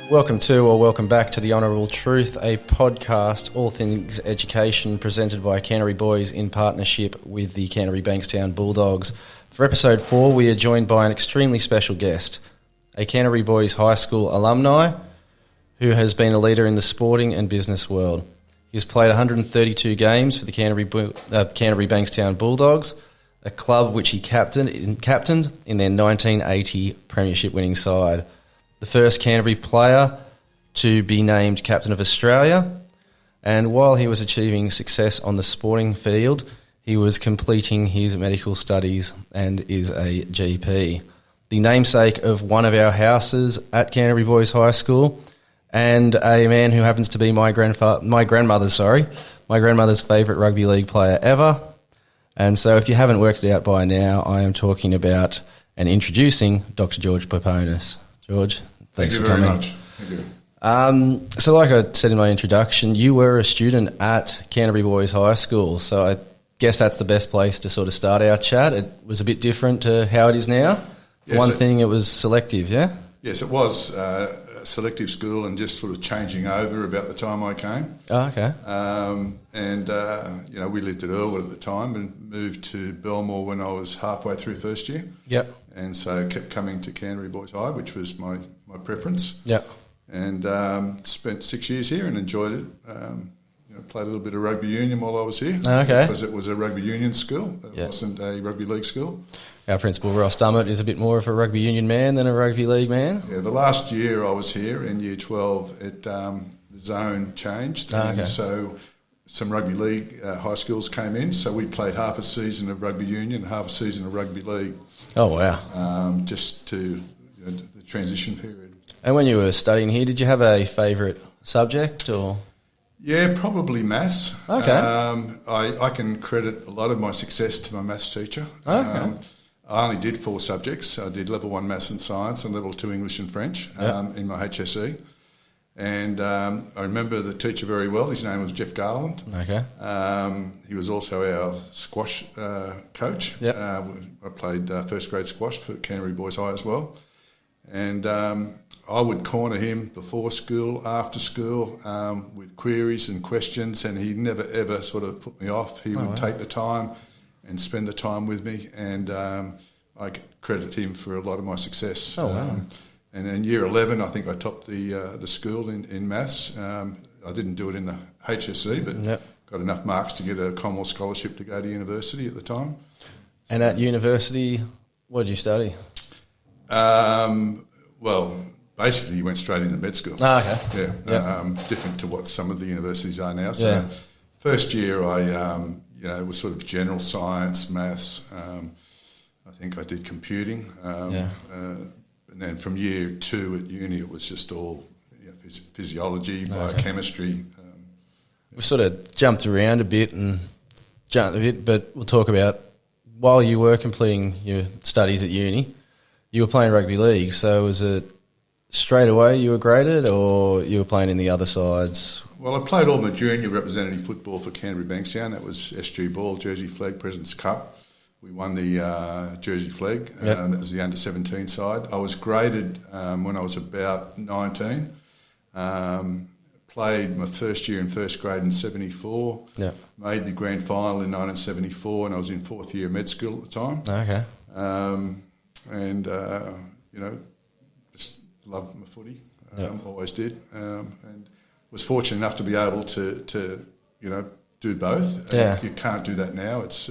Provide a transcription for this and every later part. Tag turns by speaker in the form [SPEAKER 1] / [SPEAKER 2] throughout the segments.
[SPEAKER 1] Welcome back to the Honourable Truth, a podcast, all things education, presented by Canterbury Boys in partnership with the Canterbury Bankstown Bulldogs. For episode 4, we are joined by an extremely special guest, a Canterbury Boys High School alumni who has been a leader in the sporting and business world. He has played 132 games for the Canterbury Bankstown Bulldogs, a club which he captained in their 1980 premiership winning side. The first Canterbury player to be named Captain of Australia, and while he was achieving success on the sporting field, he was completing his medical studies and is a GP. The namesake of one of our houses at Canterbury Boys High School, and a man who happens to be my grandmother's favourite rugby league player ever. And so if you haven't worked it out by now, I am talking about and introducing Dr. George Peponis. George, thanks for coming.
[SPEAKER 2] Thank you very much. Thank you.
[SPEAKER 1] So like I said in my introduction, you were a student at Canterbury Boys High School, so I guess that's the best place to sort of start our chat. It was a bit different to how it is now.
[SPEAKER 2] Yes,
[SPEAKER 1] one thing, it was selective, yeah?
[SPEAKER 2] Yes, it was a selective school and just sort of changing over about the time I came.
[SPEAKER 1] Oh, okay.
[SPEAKER 2] We lived at Earlwood at the time and moved to Belmore when I was halfway through first year.
[SPEAKER 1] Yep.
[SPEAKER 2] And so kept coming to Canterbury Boys High, which was my preference.
[SPEAKER 1] Yep.
[SPEAKER 2] And spent 6 years here and enjoyed it. Played a little bit of rugby union while I was here.
[SPEAKER 1] Okay.
[SPEAKER 2] Because it was a rugby union school. It wasn't a rugby league school.
[SPEAKER 1] Our principal, Ross Dummett, is a bit more of a rugby union man than a rugby league man.
[SPEAKER 2] Yeah, the last year I was here in year 12, the zone changed. And so some rugby league high schools came in. So we played half a season of rugby union, half a season of rugby league.
[SPEAKER 1] Oh, wow.
[SPEAKER 2] Just to the transition period.
[SPEAKER 1] And when you were studying here, did you have a favourite subject or...?
[SPEAKER 2] Yeah, probably maths.
[SPEAKER 1] Okay.
[SPEAKER 2] I can credit a lot of my success to my maths teacher.
[SPEAKER 1] Okay.
[SPEAKER 2] I only did 4 subjects. I did level 1 maths and science and level 2 English and French in my HSE. And I remember the teacher very well. His name was Jeff Garland.
[SPEAKER 1] Okay.
[SPEAKER 2] He was also our squash coach.
[SPEAKER 1] Yep.
[SPEAKER 2] I played first grade squash for Canterbury Boys High as well. And I would corner him before school, after school, with queries and questions, and he never ever sort of put me off. He would take the time and spend the time with me, and I credit him for a lot of my success.
[SPEAKER 1] Oh, wow.
[SPEAKER 2] And in year 11, I think I topped the school in maths. I didn't do it in the HSC, but got enough marks to get a Commonwealth scholarship to go to university at the time.
[SPEAKER 1] And at university, what did you study?
[SPEAKER 2] Basically, you went straight into med school.
[SPEAKER 1] Oh, okay.
[SPEAKER 2] Yeah. Different to what some of the universities are now. So first year I, was sort of general science, maths. I think I did computing. And then from year 2 at uni, it was just all physiology, biochemistry.
[SPEAKER 1] We've sort of jumped around a bit, but we'll talk about while you were completing your studies at uni, you were playing rugby league. So was it straight away you were graded, or you were playing in the other sides?
[SPEAKER 2] Well, I played all my junior representative football for Canterbury Bankstown. That was SG Ball, Jersey Flag, President's Cup. We won the Jersey Flag, and that was the under-17 side. I was graded when I was about 19. Played my first year in first grade in 74. Yeah. Made the grand final in 1974, and I was in 4th year med school at the time.
[SPEAKER 1] Okay.
[SPEAKER 2] Just loved my footy. Always did. And was fortunate enough to be able to do both. You can't do that now. It's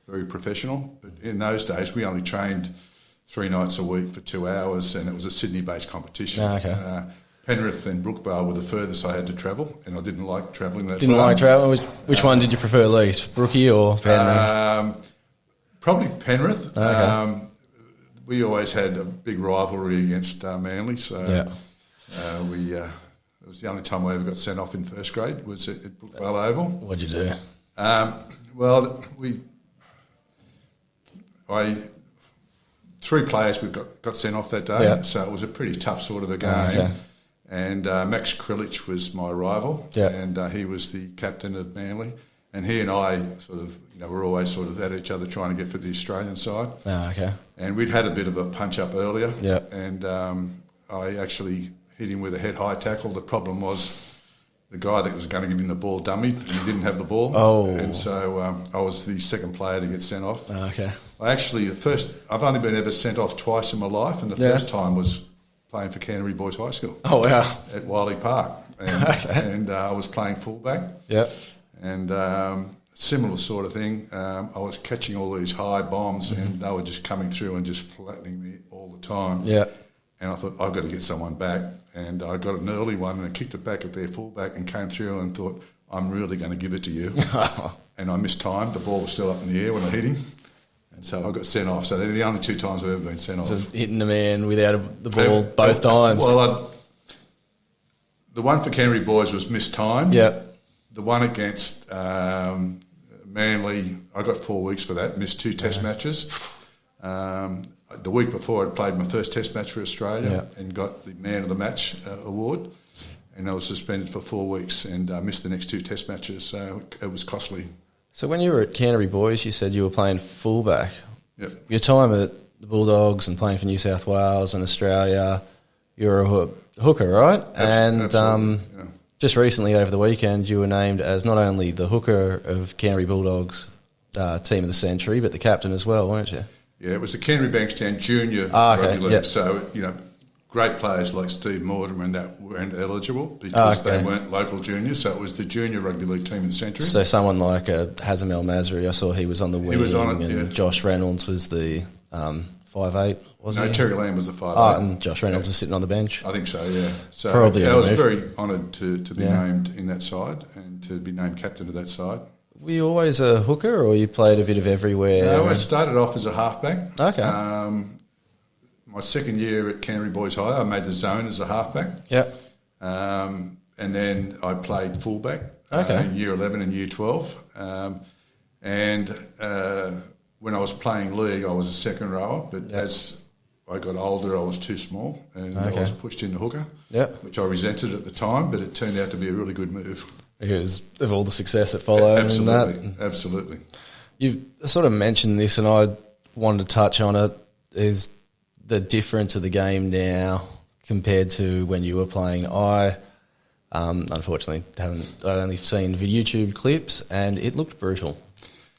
[SPEAKER 2] very professional. But in those days, we only trained 3 nights a week for 2 hours, and it was a Sydney-based competition. Penrith and Brookvale were the furthest I had to travel, and I didn't like travelling that far.
[SPEAKER 1] Didn't like travelling? Which one did you prefer least, Brookie or Penrith?
[SPEAKER 2] Probably Penrith.
[SPEAKER 1] Okay.
[SPEAKER 2] We always had a big rivalry against Manly, so it was the only time I ever got sent off in first grade was at Brookvale Oval.
[SPEAKER 1] What'd you do?
[SPEAKER 2] Three players got sent off that day, so it was a pretty tough sort of a game. Okay. And Max Krilich was my rival, and he was the captain of Manly. And he and I sort of, were always sort of at each other trying to get for the Australian side.
[SPEAKER 1] Ah, okay.
[SPEAKER 2] And we'd had a bit of a punch-up earlier.
[SPEAKER 1] Yeah.
[SPEAKER 2] And I actually hit him with a head-high tackle. The problem was the guy that was going to give him the ball dummied, and he didn't have the ball.
[SPEAKER 1] Oh.
[SPEAKER 2] And so I was the second player to get sent off.
[SPEAKER 1] Ah, okay.
[SPEAKER 2] I've only been ever sent off twice in my life, and the first time was playing for Canterbury Boys High School.
[SPEAKER 1] Oh, wow.
[SPEAKER 2] At Wiley Park. And I was playing fullback.
[SPEAKER 1] Yeah.
[SPEAKER 2] And similar sort of thing. I was catching all these high bombs, and they were just coming through and just flattening me all the time.
[SPEAKER 1] Yeah.
[SPEAKER 2] And I thought, I've got to get someone back. And I got an early one and I kicked it back at their fullback and came through and thought, I'm really going to give it to you. And I missed time. The ball was still up in the air when I hit him. And so I got sent off. So they're the only 2 times I've ever been sent off.
[SPEAKER 1] So hitting the man without the ball both times.
[SPEAKER 2] Well, the one for Canterbury Boys was missed time.
[SPEAKER 1] Yeah.
[SPEAKER 2] The one against Manly, I got 4 weeks for that, missed 2 test matches. The week before, I'd played my first test match for Australia and got the Man of the Match award. And I was suspended for 4 weeks and missed the next 2 test matches, so it was costly.
[SPEAKER 1] So when you were at Canterbury Boys, you said you were playing fullback.
[SPEAKER 2] Yep.
[SPEAKER 1] Your time at the Bulldogs and playing for New South Wales and Australia, you were a hooker, right?
[SPEAKER 2] Absolutely.
[SPEAKER 1] Just recently over the weekend, you were named as not only the hooker of Canterbury Bulldogs team of the century, but the captain as well, weren't you?
[SPEAKER 2] Yeah, it was the Canterbury Bankstown Junior Rugby League.
[SPEAKER 1] Yep.
[SPEAKER 2] So, great players like Steve Mortimer and that weren't eligible because they weren't local juniors. So it was the Junior Rugby League team of the century.
[SPEAKER 1] So someone like Hazem El Masri, I saw he was on the wing. He
[SPEAKER 2] was on it,
[SPEAKER 1] and Josh Reynolds was the 5'8", wasn't he?
[SPEAKER 2] No, Terry Lamb was the 5'8".
[SPEAKER 1] Oh, and Josh Reynolds is sitting on the bench.
[SPEAKER 2] I think so, yeah. So
[SPEAKER 1] Probably
[SPEAKER 2] I was very honoured to be named in that side and to be named captain of that side.
[SPEAKER 1] Were you always a hooker, or you played a bit of everywhere?
[SPEAKER 2] No, I started off as a halfback.
[SPEAKER 1] Okay.
[SPEAKER 2] My second year at Canterbury Boys High, I made the zone as a halfback.
[SPEAKER 1] Yep.
[SPEAKER 2] And then I played fullback in year 11 and year 12. When I was playing league, I was a second rower, but as I got older, I was too small, and I was pushed into hooker, which I resented at the time, but it turned out to be a really good move.
[SPEAKER 1] Because of all the success that followed.
[SPEAKER 2] Absolutely.
[SPEAKER 1] You've sort of mentioned this, and I wanted to touch on it, is the difference of the game now compared to when you were playing. I unfortunately I'd only seen the YouTube clips, and it looked brutal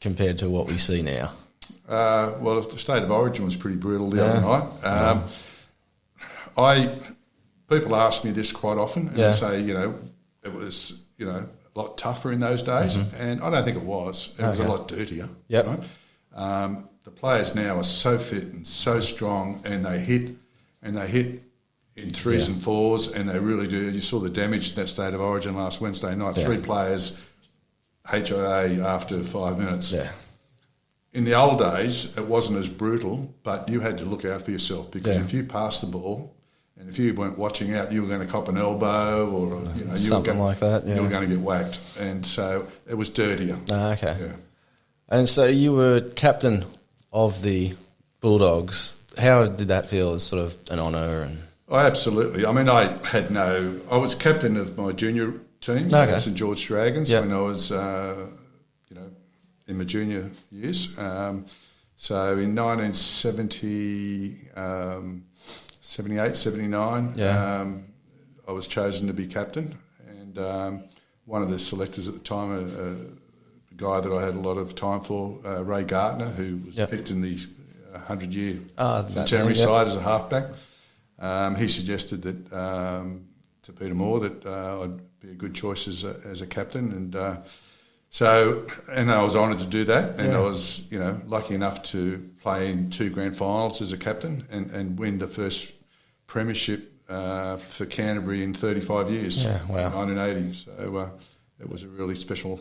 [SPEAKER 1] compared to what we see now.
[SPEAKER 2] Well, the State of Origin was pretty brutal the other night. People ask me this quite often, and they say, it was, a lot tougher in those days, and I don't think it was. It was a lot dirtier.
[SPEAKER 1] Yep.
[SPEAKER 2] Right? The players now are so fit and so strong, and they hit in threes and fours, and they really do. You saw the damage in that State of Origin last Wednesday night. 3 players, HIA after 5 minutes.
[SPEAKER 1] Yeah.
[SPEAKER 2] In the old days, it wasn't as brutal, but you had to look out for yourself because if you passed the ball and if you weren't watching out, you were going to cop an elbow or
[SPEAKER 1] something like that. Yeah.
[SPEAKER 2] You were going to get whacked, and so it was dirtier.
[SPEAKER 1] Okay.
[SPEAKER 2] Yeah.
[SPEAKER 1] And so you were captain of the Bulldogs. How did that feel as sort of an honour? And
[SPEAKER 2] Oh, absolutely. I mean, I was captain of my junior team at St George Dragons when I was, in my junior years. So in 1970, 78, 79, I was chosen to be captain. And one of the selectors at the time, a guy that I had a lot of time for, Ray Gartner, who was picked in the 100-year Canterbury side as a halfback. He suggested that to Peter Moore that I'd be a good choice as a captain, and I was honoured to do that, and I was lucky enough to play in 2 grand finals as a captain and win the first premiership for Canterbury in 35 years.
[SPEAKER 1] Yeah, wow.
[SPEAKER 2] 1980. So it was a really special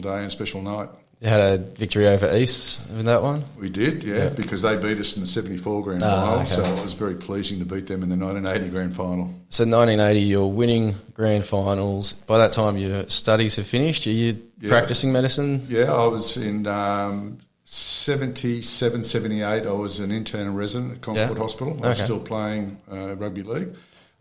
[SPEAKER 2] day and special night.
[SPEAKER 1] You had a victory over East in that one?
[SPEAKER 2] We did, because they beat us in the 74 grand final, so it was very pleasing to beat them in the 1980 grand final. So
[SPEAKER 1] 1980, you're winning grand finals. By that time, your studies have finished. Are you practising medicine?
[SPEAKER 2] Yeah, I was in 77, 78. I was an intern and resident at Concord Hospital. I was still playing rugby league.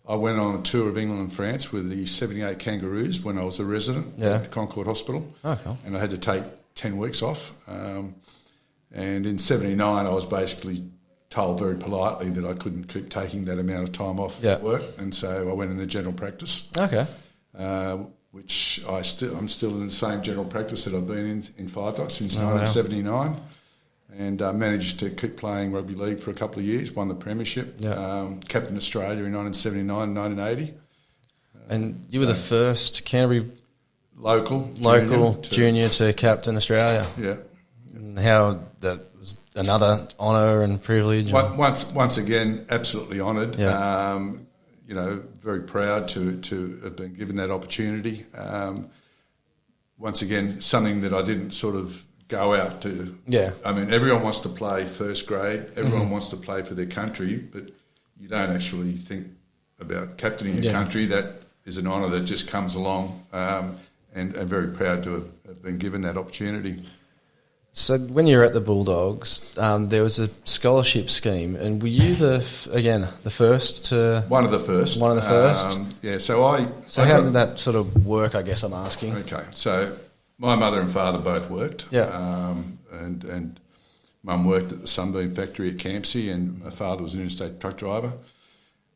[SPEAKER 2] I went on a tour of England and France with the 78 Kangaroos when I was a resident at Concord Hospital.
[SPEAKER 1] Oh, cool.
[SPEAKER 2] And I had to take 10 weeks off. And in 79, I was basically told very politely that I couldn't keep taking that amount of time off work. And so I went into general practice.
[SPEAKER 1] Okay.
[SPEAKER 2] Which I'm still in the same general practice that I've been in Five Dots since 1979. And managed to keep playing rugby league for a couple of years, won the premiership, captain Australia in 1979 and 1980.
[SPEAKER 1] And you were the first Canterbury
[SPEAKER 2] local
[SPEAKER 1] junior to captain Australia.
[SPEAKER 2] Yeah.
[SPEAKER 1] And how that was another honour and privilege.
[SPEAKER 2] Once again, absolutely honoured.
[SPEAKER 1] Yeah.
[SPEAKER 2] Very proud to have been given that opportunity. Once again, something that I didn't sort of go out to.
[SPEAKER 1] Yeah.
[SPEAKER 2] I mean, everyone wants to play first grade. Everyone wants to play for their country, but you don't actually think about captaining your country. That is an honour that just comes along, and very proud to have been given that opportunity.
[SPEAKER 1] So when you were at the Bulldogs, there was a scholarship scheme, and were you the first to...
[SPEAKER 2] One of the first.
[SPEAKER 1] One of the first?
[SPEAKER 2] So
[SPEAKER 1] how did that sort of work, I guess I'm asking?
[SPEAKER 2] Okay, so my mother and father both worked.
[SPEAKER 1] Yeah.
[SPEAKER 2] And Mum worked at the Sunbeam factory at Campsie, and my father was an interstate truck driver.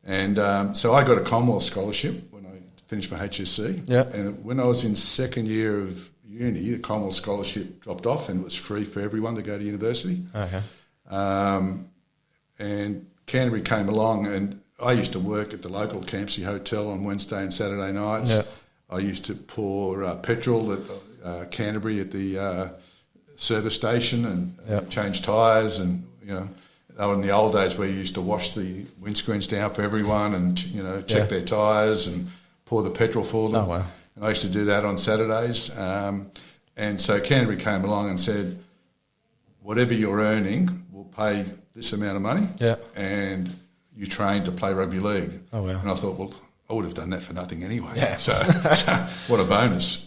[SPEAKER 2] And so I got a Commonwealth scholarship when I finished my HSC.
[SPEAKER 1] Yeah.
[SPEAKER 2] And when I was in second year of uni, the Commonwealth scholarship dropped off and it was free for everyone to go to university.
[SPEAKER 1] Okay.
[SPEAKER 2] And Canterbury came along, and I used to work at the local Campsie Hotel on Wednesday and Saturday nights.
[SPEAKER 1] Yeah.
[SPEAKER 2] I used to pour petrol at Canterbury at the service station and change tyres, and they were in the old days where you used to wash the windscreens down for everyone and check their tyres and pour the petrol for them.
[SPEAKER 1] Oh, wow.
[SPEAKER 2] And I used to do that on Saturdays. And so Canterbury came along and said, whatever you're earning, we'll pay this amount of money, and you train to play rugby league.
[SPEAKER 1] Oh, wow.
[SPEAKER 2] And I thought, well, I would have done that for nothing anyway.
[SPEAKER 1] Yeah.
[SPEAKER 2] So what a bonus,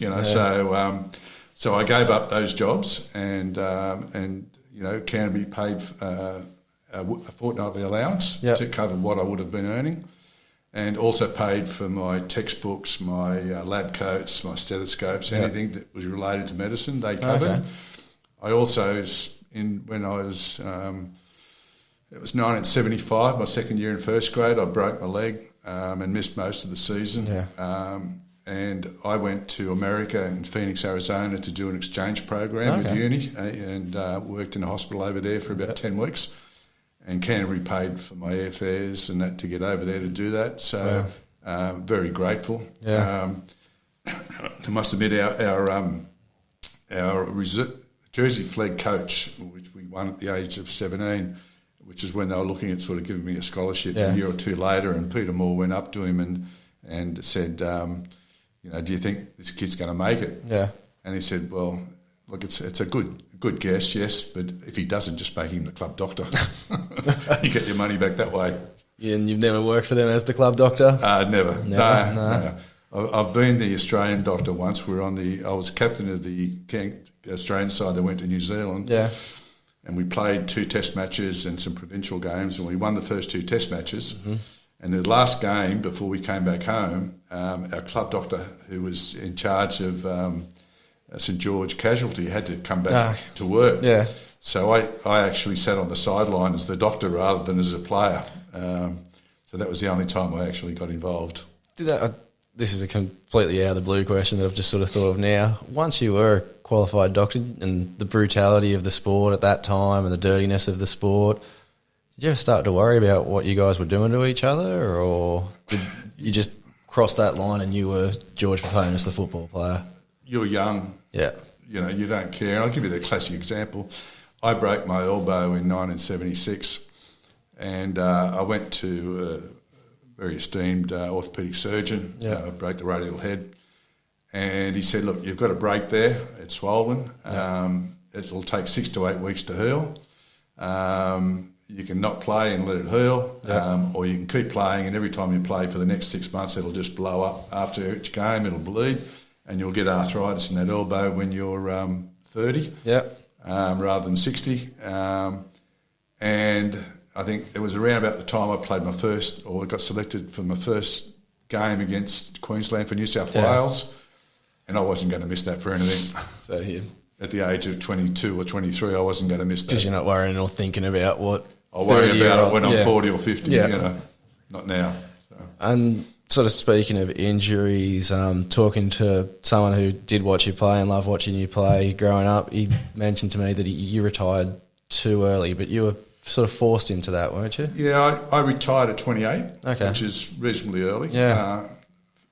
[SPEAKER 2] So I gave up those jobs, and Canterbury paid a fortnightly allowance to cover what I would have been earning, and also paid for my textbooks, my lab coats, my stethoscopes, anything that was related to medicine, they covered.
[SPEAKER 1] Okay.
[SPEAKER 2] I also, when I was, it was 1975, my second year in first grade, I broke my leg and missed most of the season.
[SPEAKER 1] Yeah.
[SPEAKER 2] And I went to America in Phoenix, Arizona to do an exchange program with uni, and worked in a hospital over there for about 10 weeks. And Canterbury paid for my airfares and that to get over there to do that. So very grateful.
[SPEAKER 1] Yeah.
[SPEAKER 2] I must admit, our Jersey Flegg coach, which we won at the age of 17, which is when they were looking at sort of giving me a scholarship a year or two later, and Peter Moore went up to him and said, do you think this kid's going to make it?
[SPEAKER 1] Yeah.
[SPEAKER 2] And he said, well, look, it's a good guess, yes, but if he doesn't, just make him the club doctor. You get your money back that way.
[SPEAKER 1] Yeah, and you've never worked for them as the club doctor?
[SPEAKER 2] Never. No. I've been the Australian doctor once. I was captain of the Australian side that went to New Zealand.
[SPEAKER 1] Yeah.
[SPEAKER 2] And we played 2 test matches and some provincial games, and we won the first 2 test matches. Mm-hmm. And the last game before we came back home, our club doctor, who was in charge of St George Casualty, had to come back to work. Yeah. So I actually sat on the sideline as the doctor rather than as a player. So that was the only time I actually got involved.
[SPEAKER 1] This is a completely out of the blue question that I've just sort of thought of now. Once you were a qualified doctor, and the brutality of the sport at that time and the dirtiness of the sport, did you ever start to worry about what you guys were doing to each other, or did you just cross that line and you were George Peponis, the football player?
[SPEAKER 2] You're young.
[SPEAKER 1] Yeah.
[SPEAKER 2] You don't care. And I'll give you the classic example. I broke my elbow in 1976, and I went to a very esteemed orthopaedic surgeon, broke the radial head, and he said, look, you've got a break there, it's swollen, it'll take 6 to 8 weeks to heal. You can not play and let it heal, or you can keep playing, and every time you play for the next 6 months, it'll just blow up. After each game, it'll bleed, and you'll get arthritis in that elbow when you're 30 rather than 60. And I think it was around about the time I played got selected for my first game against Queensland for New South Wales, and I wasn't going to miss that for anything.
[SPEAKER 1] So
[SPEAKER 2] at the age of 22 or 23, I wasn't going to miss that.
[SPEAKER 1] Because you're not worrying or thinking about what...
[SPEAKER 2] I'll worry about it when I'm 40 or 50, not now. So.
[SPEAKER 1] And sort of speaking of injuries, talking to someone who did watch you play and loved watching you play growing up, he mentioned to me that you retired too early, but you were sort of forced into that, weren't you?
[SPEAKER 2] Yeah, I retired at 28, which is reasonably early.
[SPEAKER 1] Yeah.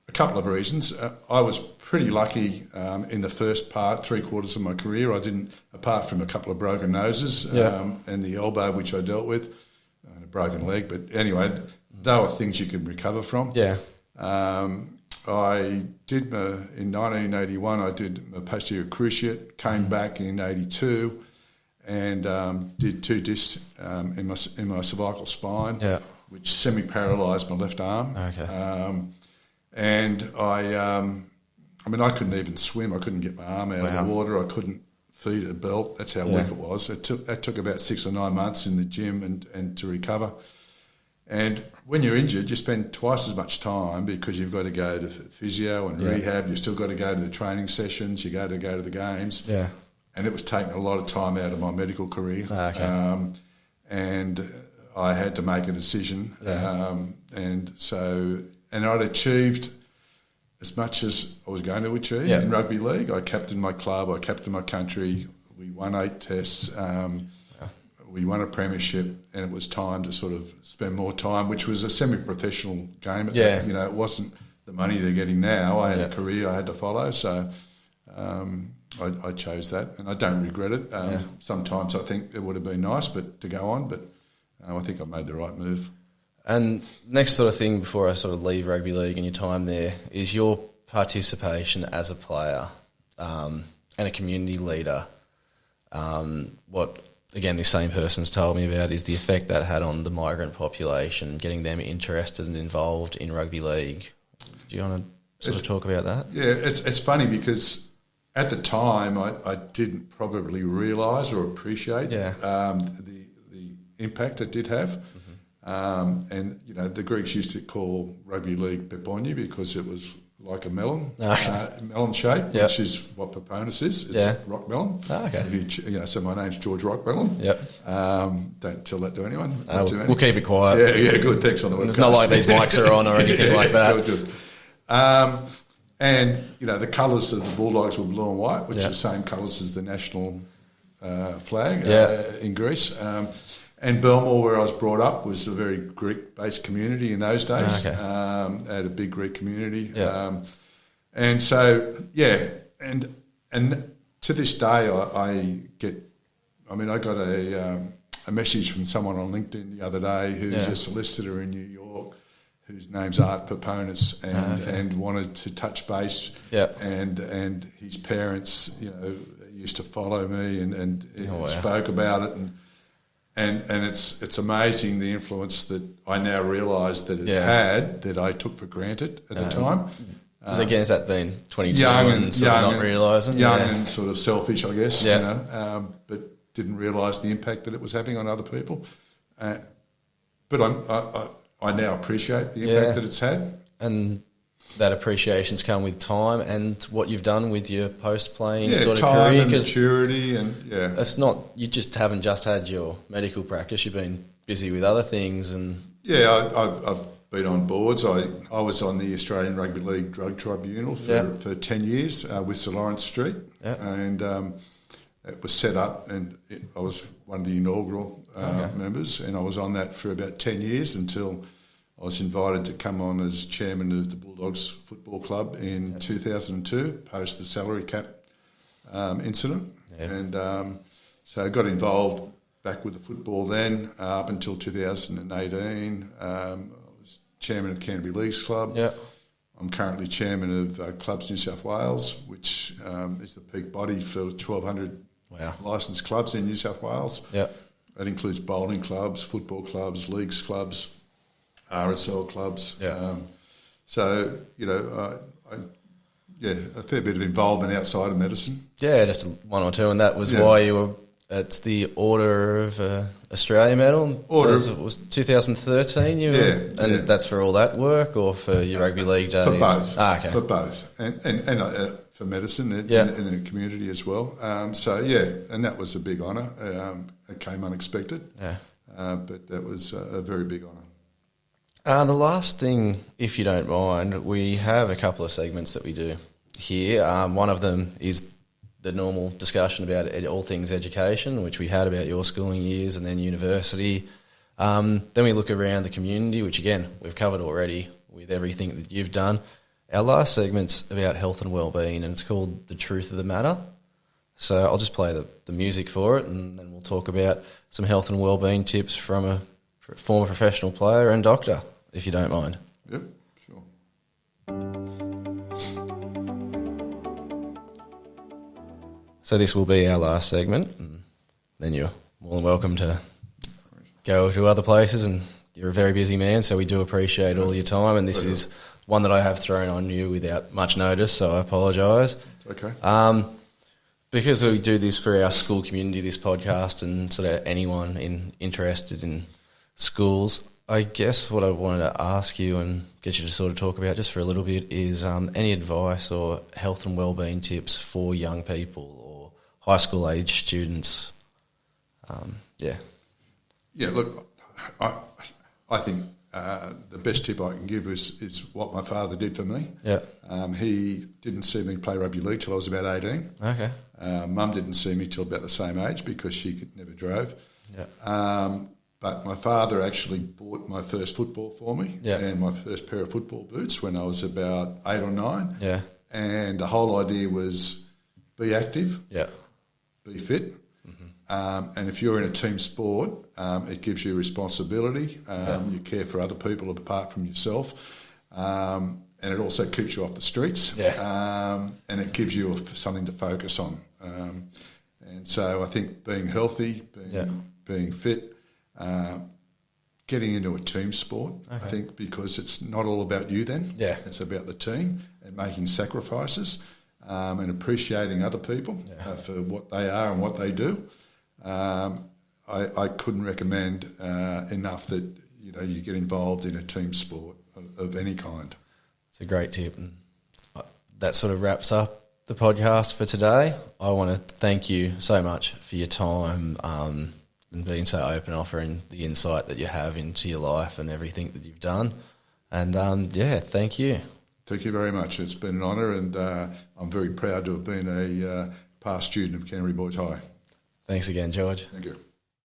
[SPEAKER 2] A couple of reasons. I was pretty lucky in the first three-quarters of my career. I didn't, apart from a couple of broken noses and the elbow, which I dealt with, and a broken leg. But anyway, they were things you can recover from.
[SPEAKER 1] Yeah.
[SPEAKER 2] I did in 1981, I did my posterior cruciate, came back in 82 and did 2 discs in my cervical spine, which semi-paralysed my left arm.
[SPEAKER 1] Okay.
[SPEAKER 2] And I couldn't even swim. I couldn't get my arm out of the water. I couldn't feed a belt. That's how weak it was. That took about 6 or 9 months in the gym and to recover. And when you're injured, you spend twice as much time because you've got to go to physio and rehab. You've still got to go to the training sessions. You got to go to the games. Yeah. And it was taking a lot of time out of my medical career. Okay. And I had to make a decision. Yeah. And I'd achieved as much as I was going to achieve in rugby league. I captained my club. I captained my country. We won 8 tests. We won a premiership, and it was time to sort of spend more time, which was a semi-professional game. It wasn't the money they're getting now. I had a career I had to follow, so I chose that, and I don't regret it. Sometimes I think it would have been nice to go on, but I think I made the right move.
[SPEAKER 1] And next sort of thing before I sort of leave rugby league and your time there is your participation as a player and a community leader. What, again, this same person's told me about is the effect that had on the migrant population, getting them interested and involved in rugby league. Do you want to sort of talk about that? Yeah,
[SPEAKER 2] it's funny because at the time I didn't probably realise or appreciate the impact it did have. Mm-hmm. And the Greeks used to call rugby league Peponi because it was like a melon, melon shape, which is what Peponis is. It's rock melon. Oh, okay. So my name's George Rock Melon. Yep. Don't tell that to anyone.
[SPEAKER 1] We'll keep it quiet.
[SPEAKER 2] Yeah, good. Thanks on the webcast.
[SPEAKER 1] It's not like these mics are on or anything like that.
[SPEAKER 2] Good. And the colours of the Bulldogs were blue and white, which are the same colours as the national flag in Greece. And Belmore, where I was brought up, was a very Greek-based community in those days. Okay. Had a big Greek community. Yeah. And so, and to this day I got a message from someone on LinkedIn the other day who's a solicitor in New York whose name's Art Peponis and wanted to touch base. Yeah. And his parents, used to follow me and spoke about it and it's amazing the influence that I now realise that it had that I took for granted at the time.
[SPEAKER 1] Because again, has that been 22 and sort of not realising?
[SPEAKER 2] Young and sort of selfish, I guess, but didn't realise the impact that it was having on other people. But I now appreciate the impact that it's had.
[SPEAKER 1] And that appreciation's come with time and what you've done with your post-playing sort of
[SPEAKER 2] time
[SPEAKER 1] career.
[SPEAKER 2] And maturity and,
[SPEAKER 1] it's not, you just haven't just had your medical practice, you've been busy with other things. And
[SPEAKER 2] I've been on boards. I was on the Australian Rugby League Drug Tribunal for 10 years with Sir Lawrence Street. Yeah. And it was set up and I was one of the inaugural members, and I was on that for about 10 years until I was invited to come on as chairman of the Bulldogs Football Club in 2002, post the salary cap incident. Yeah. And so I got involved back with the football then up until 2018. I was chairman of Canterbury Leagues Club. Yeah. I'm currently chairman of Clubs New South Wales, which is the peak body for 1,200 licensed clubs in New South Wales. Yeah. That includes bowling clubs, football clubs, leagues clubs, RSL clubs. Yeah. So, a fair bit of involvement outside of medicine.
[SPEAKER 1] Yeah, just one or two, and that was why you were It's the Order of Australia medal. It was 2013. That's for all that work, or for your rugby league days?
[SPEAKER 2] For both.
[SPEAKER 1] Okay.
[SPEAKER 2] For both, and for medicine in the community as well. And that was a big honour. It came unexpected. Yeah. But that was a very big honour.
[SPEAKER 1] The last thing, if you don't mind, we have a couple of segments that we do here. One of them is the normal discussion about all things education, which we had about your schooling years and then university. Then we look around the community, which again we've covered already with everything that you've done. Our last segment's about health and wellbeing, and it's called The Truth of the Matter. So I'll just play the music for it, and then we'll talk about some health and wellbeing tips from a former professional player and doctor, if you don't mind.
[SPEAKER 2] Yep, sure.
[SPEAKER 1] So this will be our last segment, and then you're more than welcome to go to other places, and you're a very busy man, so we do appreciate all your time, and this is one that I have thrown on you without much notice, so I apologise.
[SPEAKER 2] It's okay.
[SPEAKER 1] Because we do this for our school community, this podcast, and sort of anyone interested in schools, I guess what I wanted to ask you and get you to sort of talk about just for a little bit is any advice or health and wellbeing tips for young people or high school age students.
[SPEAKER 2] Yeah, look, I think the best tip I can give is what my father did for me.
[SPEAKER 1] Yeah.
[SPEAKER 2] He didn't see me play rugby league till I was about 18.
[SPEAKER 1] Okay.
[SPEAKER 2] Mum didn't see me till about the same age because she never drove.
[SPEAKER 1] Yeah.
[SPEAKER 2] But my father actually bought my first football for me and my first pair of football boots when I was about 8 or 9.
[SPEAKER 1] Yeah.
[SPEAKER 2] And the whole idea was be active, be fit. Mm-hmm. And if you're in a team sport, it gives you responsibility. You care for other people apart from yourself. And it also keeps you off the streets. Yeah. And it gives you something to focus on. And so I think being healthy, being fit, getting into a team sport, I think, because it's not all about you then. Yeah. It's about the team and making sacrifices and appreciating other people for what they are and what they do. I couldn't recommend enough that you get involved in a team sport of any kind.
[SPEAKER 1] It's a great tip, and that sort of wraps up the podcast for today. I want to thank you so much for your time and being so open, offering the insight that you have into your life and everything that you've done. And thank you.
[SPEAKER 2] Thank you very much. It's been an honour, and I'm very proud to have been a past student of Canterbury Boys High.
[SPEAKER 1] Thanks again, George.
[SPEAKER 2] Thank you.